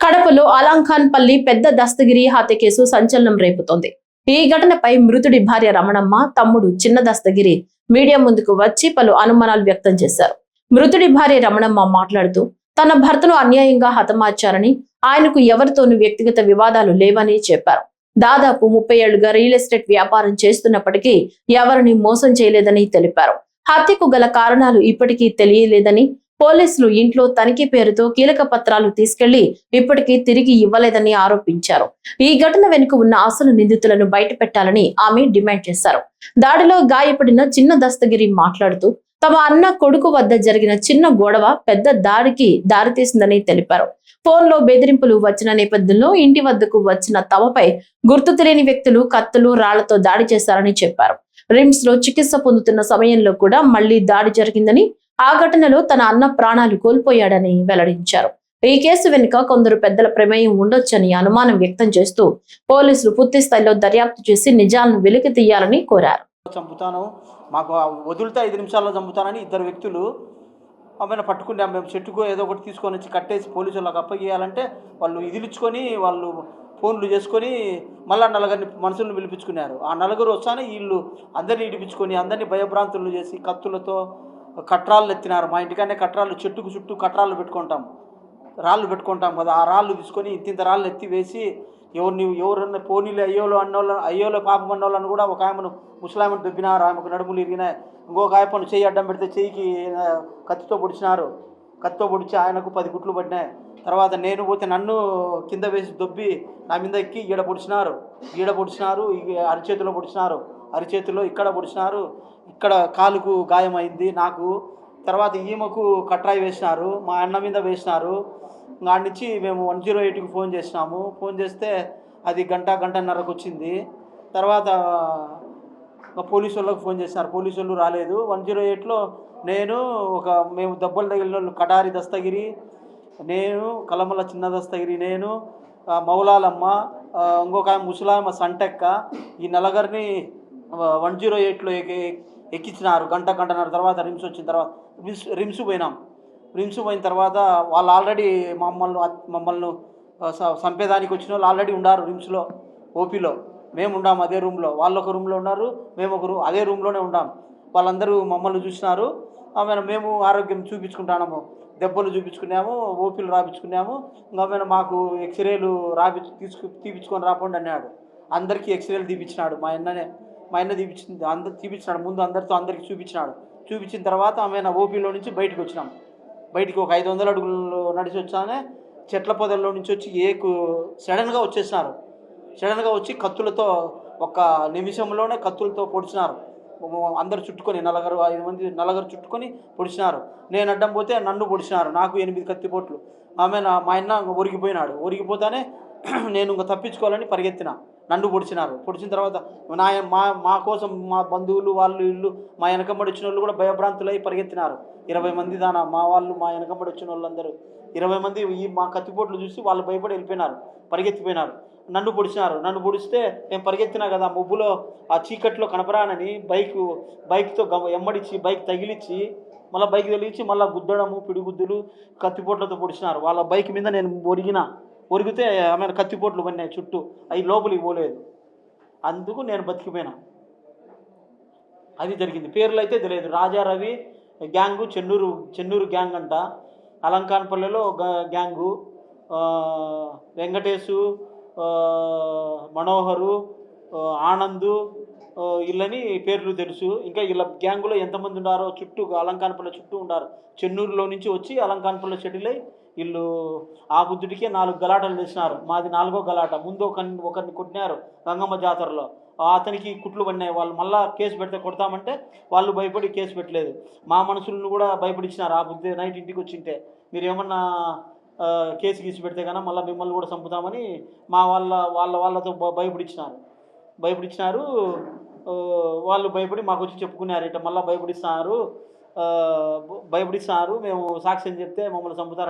కడపలో అలంఖాన్పల్లి పెద్ద దస్తగిరి హత్య కేసు సంచలనం రేపుతోంది. ఈ ఘటనపై మృతుడి భార్య రమణమ్మ, తమ్ముడు చిన్న దస్తగిరి మీడియా ముందుకు వచ్చి పలు అనుమానాలు వ్యక్తం చేశారు. మృతుడి భార్య రమణమ్మ మాట్లాడుతూ తన భర్తను అన్యాయంగా హతమార్చారని, ఆయనకు ఎవరితోనూ వ్యక్తిగత వివాదాలు లేవని చెప్పారు. దాదాపు 30 ఏళ్లుగా రియల్ ఎస్టేట్ వ్యాపారం చేస్తున్నప్పటికీ ఎవరిని మోసం చేయలేదని తెలిపారు. హత్యకు గల కారణాలు ఇప్పటికీ తెలియలేదని, పోలీసులు ఇంట్లో తనిఖీ పేరుతో కీలక పత్రాలు తీసుకెళ్లి ఇప్పటికీ తిరిగి ఇవ్వలేదని ఆరోపించారు. ఈ ఘటన వెనుక ఉన్న అసలు నిందితులను బయటపెట్టాలని ఆమె డిమాండ్ చేశారు. దాడిలో గాయపడిన చిన్న దస్తగిరి మాట్లాడుతూ తమ అన్న కొడుకు వద్ద జరిగిన చిన్న గొడవ పెద్ద దాడికి దారితీసిందని తెలిపారు. ఫోన్లో బెదిరింపులు వచ్చిన నేపథ్యంలో ఇంటి వద్దకు వచ్చిన తమపై గుర్తు తెలియని వ్యక్తులు కత్తులు, రాళ్లతో దాడి చేశారని చెప్పారు. రిమ్స్ లో చికిత్స పొందుతున్న సమయంలో కూడా మళ్లీ దాడి జరిగిందని, ఆ ఘటనలో తన అన్న ప్రాణాలు కోల్పోయాడని వెల్లడించారు. ఈ కేసు వెనుక కొందరు పెద్దల ప్రమేయం ఉండొచ్చని అనుమానం వ్యక్తం చేస్తూ పోలీసులు పూర్తి స్థాయిలో దర్యాప్తు చేసి నిజాలను వెలికి తీయాలని కోరారు. చంపుతాను, మాకు వదులుతా 5 నిమిషాల్లో చంపుతానని ఇద్దరు వ్యక్తులు ఆమెను పట్టుకుని మేము చెట్టుకు ఏదో ఒకటి తీసుకొని వచ్చి కట్టేసి పోలీసు వాళ్ళకి అప్పగియాలంటే వాళ్ళు ఇదిలించుకొని వాళ్ళు ఫోన్లు చేసుకొని మళ్ళీ నలుగురిని మనుషులను పిలిపించుకున్నారు. ఆ నలుగురు వస్తానే వీళ్ళు అందరినీ ఇడిపించుకొని అందరినీ భయభ్రాంతులు చేసి కత్తులతో కట్రాళ్ళు ఎత్తినారు. మా ఇంటికనే కట్రాళ్ళు, చెట్టుకు చుట్టూ కట్రాళ్ళు పెట్టుకుంటాం, రాళ్ళు పెట్టుకుంటాం కదా, ఆ రాళ్ళు తీసుకొని ఇంత రాళ్ళు ఎత్తి వేసి ఎవరన్నా పోనీలు అయ్యోలో పాపం అన్నోళ్ళని కూడా ఒక ఆమెను ముసలామెను దొబ్బినారు. ఆమెకు నడుములు ఇరిగినాయి. ఇంకొక ఆయపను చెయ్యి అడ్డం పెడితే చెయ్యికి కత్తితో పొడిచినారు. కత్తితో పొడిచి ఆయనకు 10 గుట్లు పడినాయి. తర్వాత నేను పోతే నన్ను కింద వేసి దొబ్బి నా మీద ఎక్కి ఈడ పొడిచినారు, అరిచేతిలో పొడిచినారు, అరిచేతిలో ఇక్కడ పొడిచినారు, ఇక్కడ కాలుకు గాయమైంది నాకు. తర్వాత ఈమెకు కట్రాయి వేసినారు, మా అన్న మీద వేసినారు. ఆడ నుంచి మేము 108కి ఫోన్ చేసినాము. ఫోన్ చేస్తే అది గంటన్నరకు వచ్చింది. తర్వాత పోలీసు వాళ్ళకి ఫోన్ చేసినారు, పోలీసు వాళ్ళు రాలేదు. 108లో మేము దెబ్బలు తగిలిన వాళ్ళు కటారి దస్తగిరి, నేను కలమల చిన్న దస్తగిరి, నేను మౌలాలమ్మ, ఇంకొక ముసలామ సంటెక్క, ఈ నలుగురిని 108లో ఎక్కించినారు. గంటన్నర తర్వాత రిమ్స్ వచ్చిన తర్వాత రిమ్స్ పోయినాం. రిమ్స్ పోయిన తర్వాత వాళ్ళు ఆల్రెడీ మమ్మల్ని చంపేదానికి వచ్చిన వాళ్ళు ఆల్రెడీ ఉన్నారు రిమ్స్లో, ఓపీలో. మేము ఉండాము అదే రూమ్లో, వాళ్ళు ఒక రూమ్లో ఉన్నారు, మేము అదే రూమ్లోనే ఉన్నాం. వాళ్ళందరూ మమ్మల్ని చూసినారు. మేము ఆరోగ్యం చూపించుకుంటున్నాము, దెబ్బలు చూపించుకున్నాము, ఓపీలు రాపించుకున్నాము. ఇంకా మాకు ఎక్స్రేలు తీపించుకొని రాకుండా అన్నాడు. అందరికీ ఎక్స్రేలు తీపించినాడు. మా అన్న తీపించినాడు. ముందు అందరికీ చూపించిన తర్వాత ఓపీలో నుంచి బయటకు వచ్చినాం. బయటికి ఒక 500 అడుగులు నడిచి వచ్చానే చెట్ల పొదల్లో నుంచి వచ్చి సడన్గా వచ్చేసినారు. సడన్గా వచ్చి కత్తులతో ఒక నిమిషంలోనే కత్తులతో పొడిచినారు. అందరు చుట్టుకొని 4-5 మంది చుట్టుకొని పొడిచినారు. నేను అడ్డం పోతే నన్ను పొడిచినారు. నాకు 8 కత్తిపోట్లు. మా అన్న ఒరిగిపోతానే నేను ఇంకా తప్పించుకోవాలని పరిగెత్తిన. నన్ను పొడిచినారు. పొడిచిన తర్వాత మా కోసం మా బంధువులు వాళ్ళు ఇల్లు మా వెనకబడి వచ్చిన వాళ్ళు కూడా భయభ్రాంతులై పరిగెత్తినారు. 20 మంది దానా మా వాళ్ళు, మా వెనకబడి వచ్చిన వాళ్ళందరూ 20 మంది మా కత్తిపోట్లు చూసి వాళ్ళు భయపడి వెళ్ళిపోయినారు, పరిగెత్తిపోయినారు. నన్ను పొడిస్తే నేను పరిగెత్తినా కదా, ముబ్బులో ఆ చీకట్లో కనపరానని బైక్తో ఎమ్మడిచ్చి బైక్ తగిలిచ్చి మళ్ళీ గుద్దడము, పిడిగుద్దులు, కత్తిపోట్లతో పొడిచినారు. వాళ్ళ బైక్ మీద నేను ఒరిగితే కత్తిపోట్లు పడినాయి చుట్టూ, అవి లోపలికి పోలేదు. అందుకు నేను బతికిపోయినా. అది జరిగింది. పేర్లు అయితే తెలియదు. రాజారవి గ్యాంగు, చెన్నూరు గ్యాంగ్ అంట, అలంకాన్పల్లిలో గ్యాంగు, వెంకటేశు, మనోహరు, ఆనందు, వీళ్ళని పేర్లు తెలుసు. ఇంకా వీళ్ళ గ్యాంగులో ఎంతమంది ఉన్నారో చుట్టూ అలంకాన్పల్లి చుట్టూ ఉన్నారు. చెన్నూరులో నుంచి వచ్చి అలంకాన్పల్లి సెటిల్ అయ్యి వీళ్ళు ఆ బుద్ధుడికే 4 గలాటలు చేసినారు. మాది 4వ గలాట. ముందు ఒకరిని కొట్టినారు గంగమ్మ జాతరలో, అతనికి కుట్లు పడినాయి. వాళ్ళు మళ్ళీ కేసు పెడితే కొడతామంటే వాళ్ళు భయపడి కేసు పెట్టలేదు. మా మనుషులను కూడా భయపడిచ్చినారు. ఆ బుద్ధి నైట్ ఇంటికి వచ్చింటే మీరు ఏమన్నా కేసు గీసి పెడితే కన్నా మళ్ళీ మిమ్మల్ని కూడా చంపుతామని మా వాళ్ళతో భయపడిచ్చినారు. వాళ్ళు భయపడి మాకు వచ్చి చెప్పుకున్నారు. ఇట్లా మళ్ళీ భయపడిస్తున్నారు, మేము సాక్ష్యం చెప్తే మమ్మల్ని చంపుతారు.